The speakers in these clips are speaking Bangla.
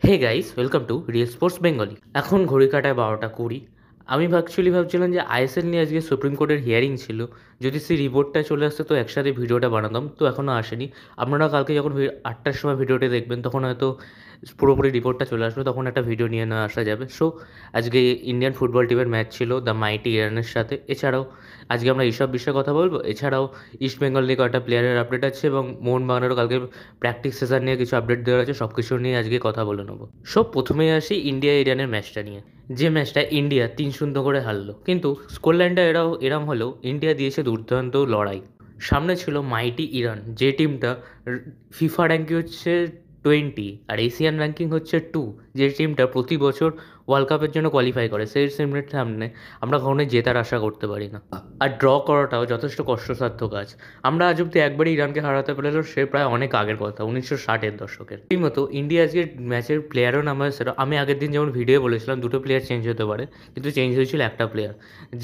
Hey guys, welcome to real sports Bengali. এখন ঘড়ি কাটায় 12টা 20। আমি অ্যাকচুয়ালি ভাবছিলাম যে আইএসএল নিয়ে আজকে সুপ্রিম কোর্টের হিয়ারিং ছিল। যদি সেই রিপোর্টটা চলে আসতো তো একসাথে ভিডিওটা বানাতাম, তো এখনও আসেনি। আপনারা কালকে যখন 8টার সময় ভিডিওটা দেখবেন তখন হয়তো পুরোপুরি রিপোর্টটা চলে আসবে, তখন একটা ভিডিও নিয়ে না আসা যাবে। সো আজকে ইন্ডিয়ান ফুটবল টিমের ম্যাচ ছিল দ্য মাইটি ইরানের সাথে। এছাড়াও আজকে আমরা এইসব বিষয়ে কথা বলবো। এছাড়াও ইস্ট বেঙ্গল নিয়ে কয়েকটা প্লেয়ারের আপডেট আছে এবং মোহনবাগানেরও কালকে প্র্যাকটিস সেশন নিয়ে কিছু আপডেট দেওয়ার আছে। সব কিছু নিয়ে আজকে কথা বলে নেবো। সব প্রথমেই আসি ইন্ডিয়া ইরানের ম্যাচটা নিয়ে। যে ম্যাচটা ইন্ডিয়া 3-0 করে হারলো, কিন্তু স্কোর লাইনটা এরম হলেও ইন্ডিয়া দিয়েছে দুর্দান্ত লড়াই। সামনে ছিল মাইটি ইরান, যে টিমটা ফিফা র্যাঙ্কিং হচ্ছে 20 আর এশিয়ান র্যাঙ্কিং হচ্ছে 2। যে টিমটা প্রতি বছর ওয়ার্ল্ড কাপের জন্য কোয়ালিফাই করে, সেই টিমের সামনে আমরা কখনোই জেতার আশা করতে পারি না। আর ড্র করাটাও যথেষ্ট কষ্টসাধ্য কাজ। আমরা আজ অব্দি একবারই ইরানকে হারাতে পারলেও সে প্রায় অনেক আগের কথা, 1960-এর দশকের। এই মতো ইন্ডিয়া আজকে ম্যাচের প্লেয়ারও নাম সেটা আমি আগের দিন যেমন ভিডিও বলেছিলাম দুটো প্লেয়ার চেঞ্জ হতে পারে, কিন্তু চেঞ্জ হয়েছিল একটা প্লেয়ার।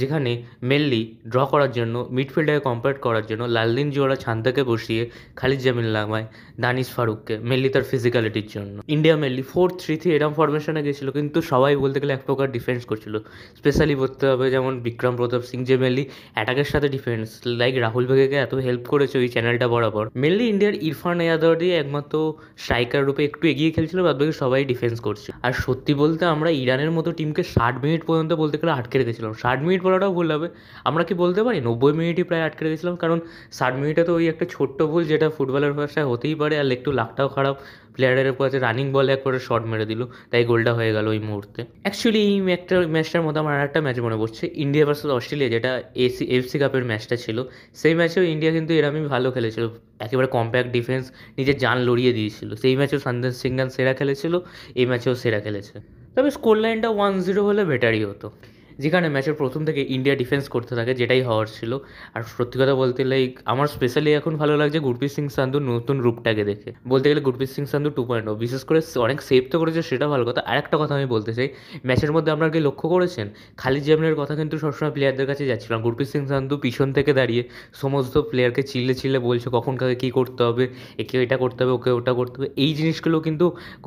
যেখানে মেনলি ড্র করার জন্য, মিডফিল্ডারকে কম্প্যাক্ট করার জন্য লালদিন জোড়া ছান্তাকে বসিয়ে খালিদ জামিল নামায় দানিশ ফারুককে, মেনলি তার ফিজিক্যালিটির জন্য। ইন্ডিয়া মেনলি 4-3-3 এরম ফরমেশনে গেছিলো, কিন্তু সবাই বলতে গেলে এক প্রকার ডিফেন্স করছিল। স্পেশালি বলতে হবে যেমন বিক্রম প্রতাপ সিং, যে মেনলি অ্যাটাকের সাথে ডিফেন্স, লাইক রাহুল ভেগেকে এত হেল্প করেছে ওই চ্যানেলটা বরাবর। মেনলি ইন্ডিয়ার ইরফান ইয়াদওয়ারি একমাত্র স্ট্রাইকার রূপে একটু এগিয়ে খেলছিল, বাদবাকি সবাই ডিফেন্স করছে। আর সত্যি বলতে আমরা ইরানের মতো টিমকে 60 মিনিট পর্যন্ত বলতে গেলে আটকে রেখেছিলাম। 60 মিনিট বলাটাও ভুল হবে, আমরা কি বলতে পারি 90 মিনিটই প্রায় আটকে রেখেছিলাম। কারণ 60 মিনিটে তো ওই একটা ছোট্ট ভুল, যেটা ফুটবলের ভাষায় হতেই পারে, আর একটু লাকটাও খারাপ, প্লেয়ারের কাছে রানিং বলে একবারে শট মেরে দিল, তাই গোলটা হয়ে গেল ওই মুহূর্তে। অ্যাকচুয়ালি এই ম্যাচটার মধ্যে আমার একটা ম্যাচ মনে পড়ছে, ইন্ডিয়া ভার্সেস অস্ট্রেলিয়া, যেটা এফসি কাপের ম্যাচটা ছিল। সেই ম্যাচেও ইন্ডিয়া কিন্তু এরমই ভালো খেলেছিল, একেবারে কম্প্যাক্ট ডিফেন্স, নিজের জান লড়িয়ে দিয়েছিল। সেই ম্যাচেও সন্দেশ সিংহান সেরা খেলেছিল, এই ম্যাচেও সেরা খেলেছে। তবে স্কোর লাইনটা 1-0 হলে বেটারই হতো। যেখানে ম্যাচের প্রথম থেকে ইন্ডিয়া ডিফেন্স করতে থাকে, যেটাই হওয়ার ছিল। আর সত্যি কথা বলতে লাইক আমার স্পেশালি এখন ভালো লাগছে গুরপ্রীত সিং সান্ধুর নতুন রূপটাকে দেখে। বলতে গেলে গুরপ্রীত সিং সান্ধু 2.0, বিশেষ করে অনেক সেভ তো করেছে, সেটা ভালো কথা। আর একটা কথা আমি বলতে চাই, ম্যাচের মধ্যে আপনারা কি লক্ষ্য করেছেন, খালিদ জামিনের কথা কিন্তু সবসময় প্লেয়ারদের কাছে যাচ্ছিল না। গুরপ্রীত সিং সান্ধু পিছন থেকে দাঁড়িয়ে সমস্ত প্লেয়ারকে চিল্লে চিল্লে বলছে কখন কাকে কী করতে হবে, একে এটা করতে হবে, ওকে ওটা করতে হবে। এই জিনিসগুলো কিন্তু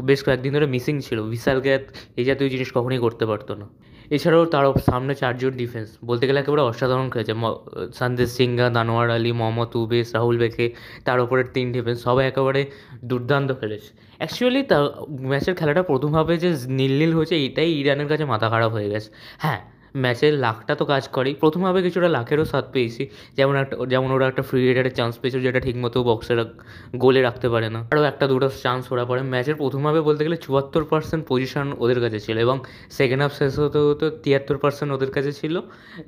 বেশ কয়েকদিন ধরে মিসিং ছিল। বিশাল গ্যাত এই জাতীয় জিনিস কখনোই করতে পারতো না। এছাড়াও তার সামনে 4জন ডিফেন্স বলতে গেলে একেবারে অসাধারণ খেলেছে। সন্দেশ সিংহা, দানোয়ার আলী, মোহাম্মদ উবেস, রাহুল বেকে, তার উপরের 3 ডিফেন্স সবাই একেবারে দুর্দান্ত খেলেছে। অ্যাকচুয়ালি তা ম্যাচের খেলাটা প্রথমভাবে যে নীল হয়েছে, এটাই ইরানের কাছে মাথা খারাপ হয়ে গেছে। হ্যাঁ, ম্যাচের লাকটা তো কাজ করেই, প্রথমভাবে কিছুটা লাকেরও স্বাদ পেয়েছি। যেমন ওরা একটা ফ্রি হেডারের চান্স পেয়েছিল, যেটা ঠিকমতো বক্সের গোলে রাখতে পারে না। আরও একটা দুটো চান্স ওরা পড়ে। ম্যাচের প্রথমভাবে বলতে গেলে 74% পজিশন ওদের কাছে ছিল, এবং সেকেন্ড হাফ শেষ হতে হতে 73% ওদের কাছে ছিল,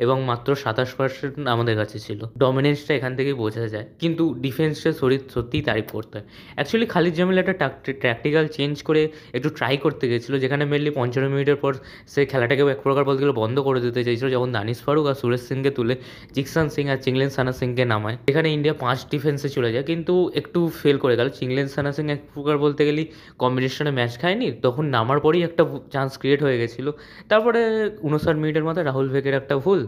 এবং মাত্র 27% আমাদের কাছে ছিল। ডমিনেন্সটা এখান থেকেই বোঝা যায়, কিন্তু ডিফেন্সের শরীর সত্যিই তারিফ করতে হয়। অ্যাকচুয়ালি খালিদ জামিল একটা ট্যাকটিক্যাল চেঞ্জ করে একটু ট্রাই করতে গেছিলো, যেখানে মেনলি 55 মিনিটের পর সে খেলাটাকে এক প্রকার বলতে গেলে বন্ধ করে দিতে চাইছিল, যখন দানিশ ফারুক আর সুরেশ সিংকে তুলে জিকসান সিং আর চিংলেন সানা সিংকে নামায়। এখানে ইন্ডিয়া 5 ডিফেন্সে চলে যায়, কিন্তু একটু ফেল করে গেল। চিংলেন সানা সিং এক প্রকার বলতে গেলে কম্বিনেশনে ম্যাচ খায়নি, তখন নামার পরেই একটা চান্স ক্রিয়েট হয়ে গেছিলো। তারপরে 59 মিনিটের মাথায় রাহুল ভেকের একটা ভুল,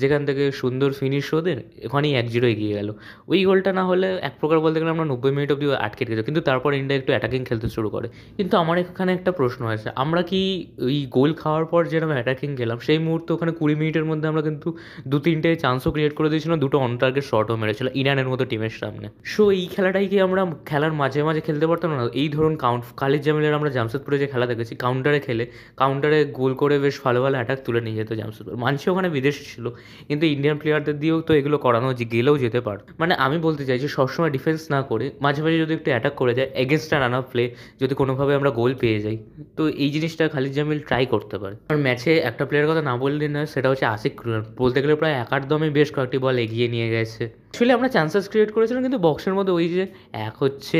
যেখান থেকে সুন্দর ফিনিশ ওদের, ওখানেই 1-0 এগিয়ে গেল। ওই গোলটা না হলে এক প্রকার বলতে গেলে আমরা 90 মিনিট অবধি আটকে রেখেছি, কিন্তু তারপর ইন্ডিয়া একটু অ্যাটাকিং খেলতে শুরু করে। কিন্তু আমার এখানে একটা প্রশ্ন আছে, আমরা কি ওই গোল খাওয়ার পর যেরকম অ্যাটাকিং গেলাম, সেই মুহূর্তে ওখানে 20 মিনিটের মধ্যে আমরা কিন্তু 2-3টে চান্সও ক্রিয়েট করে দিয়েছিলাম, দুটো অন টার্গেট শটও মেরেছিল ইরানের মতো টিমের সামনে। সো এই খেলাটাই কি আমরা খেলার মাঝে মাঝে খেলতে পারতাম না? এই ধরুন খালিদ জামিলের আমরা জামশেদপুরে যে খেলা দেখেছি, কাউন্টারে গোল করে বেশ ভালো ভালো অ্যাটাক তুলে নিয়ে যেত জামশেদপুর। মানছি ওখানে বিদেশি ছিল, কিন্তু ইন্ডিয়ান প্লেয়ারদের দিয়েও তো এগুলো করানো গেলেও যেতে পারে। মানে আমি বলতে চাইছি সবসময় ডিফেন্স না করে মাঝে মাঝে যদি একটু অ্যাটাক করে যায়, এগেনস্ট রান আপ প্লে, যদি কোনোভাবে আমরা গোল পেয়ে যাই, তো এই জিনিসটা খালিদ জামিল ট্রাই করতে পারে। আর ম্যাচে একটা প্লেয়ারের কথা না বললেই নয়, সেটা হচ্ছে আশিক কুররান। বলতে গেলে প্রায় একার দমে বেশ কয়েকটি বল এগিয়ে নিয়ে গেছে। অ্যাকচুয়ালি আমরা চান্সেস ক্রিয়েট করেছিলাম, কিন্তু বক্সের মধ্যে ওই যে এক হচ্ছে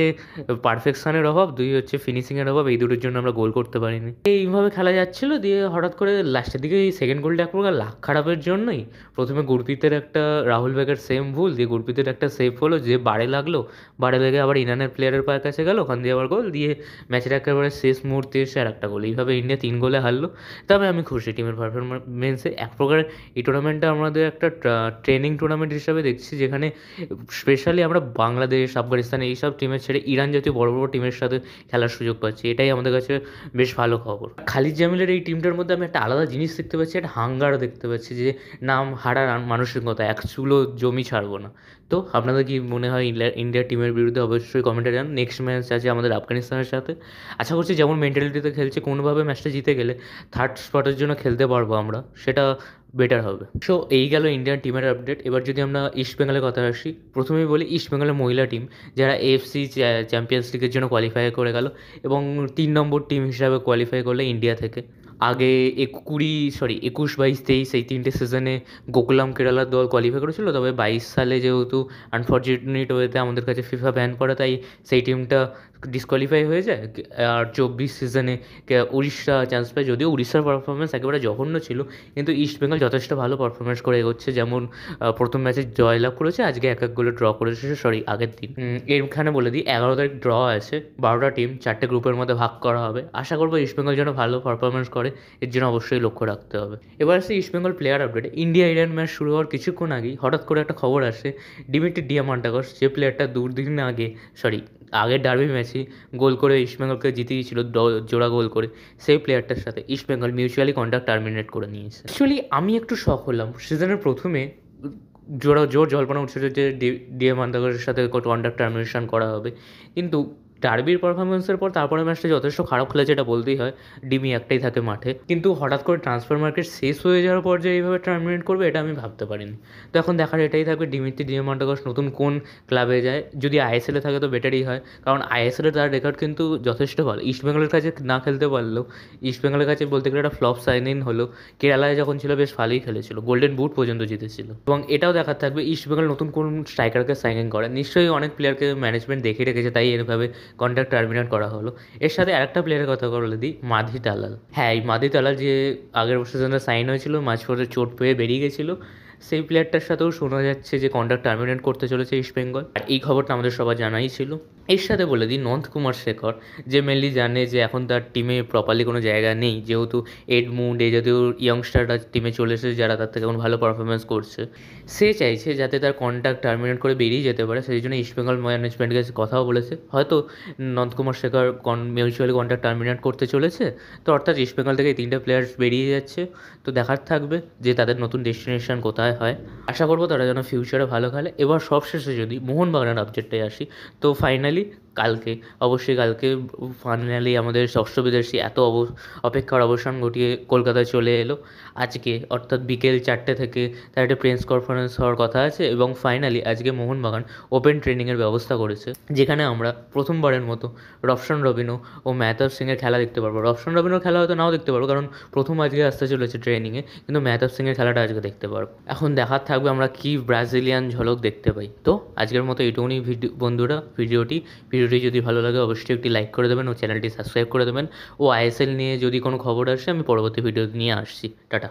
পারফেকশনের অভাব, দুই হচ্ছে ফিনিশিংয়ের অভাব, এই দুটোর জন্য আমরা গোল করতে পারিনি। এইভাবে খেলা যাচ্ছিল, দিয়ে হঠাৎ করে লাস্টের দিকে এই সেকেন্ড গোলটা এক প্রকার লাক খারাপের জন্যই। প্রথমে গুরপ্রীতের একটা রাহুল বেগের সেম ভুল, দিয়ে গুরপ্রীতের একটা সেভ হলো, যে বারে লাগলো, বারে লেগে আবার ইরানের প্লেয়ারের পায়ের কাছে গেল, ওখান দিয়ে আবার গোল, দিয়ে ম্যাচের একেবারে শেষ মুহূর্তে এসে আর একটা গোল। এইভাবে ইন্ডিয়া 3 গোলে হারলো। তবে আমি খুশি টিমের পারফরমেন্সে। এক প্রকার এই টুর্নামেন্টটা আমাদের একটা ট্রেনিং টুর্নামেন্ট হিসাবে দেখছি, যেখানে মানে স্পেশালি আমরা বাংলাদেশ, আফগানিস্তান এইসব টিমের ছেড়ে ইরান জাতীয় বড় বড় টিমের সাথে খেলার সুযোগ পাচ্ছি, এটাই আমাদের কাছে বেশ ভালো খবর। খালিদ জামিলের এই টিমটার মধ্যে আমি একটা আলাদা জিনিস দেখতে পাচ্ছি, একটা হাঙ্গার দেখতে পাচ্ছি, যে নাম হারার মানসিকতা, এক চুলো জমি ছাড়বো না। তো আপনাদের কি মনে হয় ইন্ডিয়া টিমের বিরুদ্ধে? অবশ্যই কমেন্টে জানান। নেক্সট ম্যাচ আছে আমাদের আফগানিস্তানের সাথে। আশা করছি যেমন মেন্টালিটিতে খেলছে, কোনোভাবে ম্যাচটা জিতে গেলে থার্ড স্পটের জন্য খেলতে পারবো আমরা, সেটা বেটার হবে। সো এই গেল ইন্ডিয়ান টিমের আপডেট। এবার যদি আমরা ইস্ট বেঙ্গলের কথা আসি, প্রথমেই বলি ইস্ট বেঙ্গলের মহিলা টিম, যারা এএফসি চ্যাম্পিয়ন্স লিগের জন্য কোয়ালিফাই করে গেল এবং 3 নম্বর টিম হিসাবে কোয়ালিফাই করলো ইন্ডিয়া থেকে। আগে 21, 22, 23 এই 3টে সিজনে গোকুলাম কেরালার দল কোয়ালিফাই করেছিল, তবে 22 সালে যেহেতু আনফর্চুনেট ওয়েতে আমাদের কাছে ফিফা ব্যান করে, তাই সেই টিমটা ডিসকোয়ালিফাই হয়ে যায়। আর 24 সিজনে উড়িষ্যা চান্স পায়, যদিও উড়িষ্যার পারফরমেন্স একেবারে জঘন্য ছিল, কিন্তু ইস্ট বেঙ্গল যথেষ্ট ভালো পারফরমেন্স করে এগোচ্ছে। যেমন প্রথম ম্যাচে জয়লাভ করেছে, আজকে 1-1 গোলে ড্র করেছে, সরি আগের দিন। এখানে বলে দিই 11 তারিখ ড্র আছে, 12টা টিম 4টে গ্রুপের মধ্যে ভাগ করা হবে। আশা করবো ইস্ট বেঙ্গল যেন ভালো পারফরমেন্স করে, এর জন্য অবশ্যই লক্ষ্য রাখতে হবে। এবার আসছে east Bengal player update. India Iran match শুরু হওয়ার কিছুক্ষণ আগেই হঠাৎ করে একটা খবর আসে, ডিমিট্রি ডিয়ামান্টাকস, যে প্লেয়ারটা দুদিন আগে আগের ডার্বি ম্যাচে গোল করে ইস্টবেঙ্গলকে জিতিয়েছিল জোড়া গোল করে, সেই প্লেয়ারটার সাথে ইস্টবেঙ্গল মিউচুয়ালি কন্ট্রাক্ট টার্মিনেট করে নিয়েছে। অ্যাকচুয়ালি আমি একটু শক হলাম, সিজনের প্রথমে জোর জল্পনা উঠছিল যে ডিয়ামান্টাকসের সাথে কন্ট্রাক্ট টার্মিনেশন করা হবে, কিন্তু ডার্বির পারফরমেন্সের পর তারপরে ম্যাচটা যথেষ্ট খারাপ খেলেছে, এটা বলতেই হয়। ডিমি একটাই থাকে মাঠে, কিন্তু হঠাৎ করে ট্রান্সফার মার্কেট শেষ হয়ে যাওয়ার পর যে এইভাবে টার্মিনেট করবে, এটা আমি ভাবতে পারিনি। তো এখন দেখার এটাই থাকবে ডিমিত্রি ডিয়ামান্টাকস নতুন কোন ক্লাবে যায়। যদি আইএসএলে থাকে তো বেটারই হয়, কারণ আইএসএলে তার রেকর্ড কিন্তু যথেষ্ট ভালো। ইস্টবেঙ্গলের কাছে না খেলতে পারলেও ইস্টবেঙ্গলের কাছে বলতে গেলে একটা ফ্লপ সাইন ইন হলো। কেরালায় যখন ছিল বেশ ভালোই খেলেছিল, গোল্ডেন বুট পর্যন্ত জিতেছিল। এবং এটাও দেখার থাকবে ইস্টবেঙ্গল নতুন কোন স্ট্রাইকারকে সাইন ইন করে। নিশ্চয়ই অনেক প্লেয়ারকে ম্যানেজমেন্ট দেখে রেখেছে, তাই এভাবে কন্ট্রাক্ট টার্মিনেট করা হলো। এর সাথে আরেকটা প্লেয়ারের কথা বলে দিই, মাধি তালাল। হ্যাঁ, এই মাধি তালাল যে আগের সিজনে সাইন হয়েছিল, মাঝপথে চোট পেয়ে বেরিয়ে গেছিলো, সেই প্লেয়ারটার সাথেও শোনা যাচ্ছে যে কন্ট্রাক্ট টার্মিনেট করতে চলেছে ইস্টবেঙ্গল। আর এই খবরটা আমাদের সবার জানাই ছিল। এর সাথে বলে দিই নন্দকুমার শেখর, যে মেনলি জানে যে এখন তার টিমে প্রপারলি কোনো জায়গা নেই, যেহেতু এডমুন্ড এই জাতীয় ইয়ংস্টাররা টিমে চলে এসেছে যারা তার থেকে এখন ভালো পারফরমেন্স করছে। সে চাইছে যাতে তার কন্ট্রাক্ট টার্মিনেট করে বেরিয়ে যেতে পারে, সেই জন্য ইস্টবেঙ্গল ম্যানেজমেন্টের কাছে কথাও বলেছে। হয়তো Nandakumar Shekhar mutually contract terminate করতে চলেছে, তো অর্থাৎ ইস্টবেঙ্গল থেকে এই 3টে প্লেয়ার্স বেরিয়ে যাচ্ছে। তো দেখার থাকবে যে তাদের নতুন ডেস্টিনেশন কোথায় হয়। আশা করবো তারা যেন ফিউচারে ভালো খেলে। এবার সবশেষে যদি মোহনবাগানের আপডেটটায় আসি, তো ফাইনালি কালকে ফাইনালি আমাদের ষষ্ঠ বিদেশি এত অপেক্ষার অবসান ঘটিয়ে কলকাতায় চলে এলো। আজকে অর্থাৎ বিকেল 4টে থেকে তার একটা প্রেস কনফারেন্স হওয়ার কথা আছে, এবং ফাইনালি আজকে মোহনবাগান ওপেন ট্রেনিংয়ের ব্যবস্থা করেছে, যেখানে আমরা প্রথমবারের মতো রফশন রবিনো ও মেহতাব সিংয়ের খেলা দেখতে পারবো। রফশন রবিনোর খেলা হয়তো নাও দেখতে পারবো, কারণ প্রথম আজকে আসতে চলেছে ট্রেনিংয়ে, কিন্তু মেহতাব সিংয়ের খেলাটা আজকে দেখতে পারবো। এখন দেখার থাকবে আমরা কি ব্রাজিলিয়ান ঝলক দেখতে পাই। তো আজকের মতো এইটুকুনি বন্ধুরা ভিডিওটি যদি ভালো লাগে অবশ্যই একটি লাইক করে দেবেন ও চ্যানেলটি সাবস্ক্রাইব করে দেবেন। ও আইএসএল নিয়ে যদি কোনো খবর আসে আমি পরবর্তী ভিডিও নিয়ে আসছি। টাটা।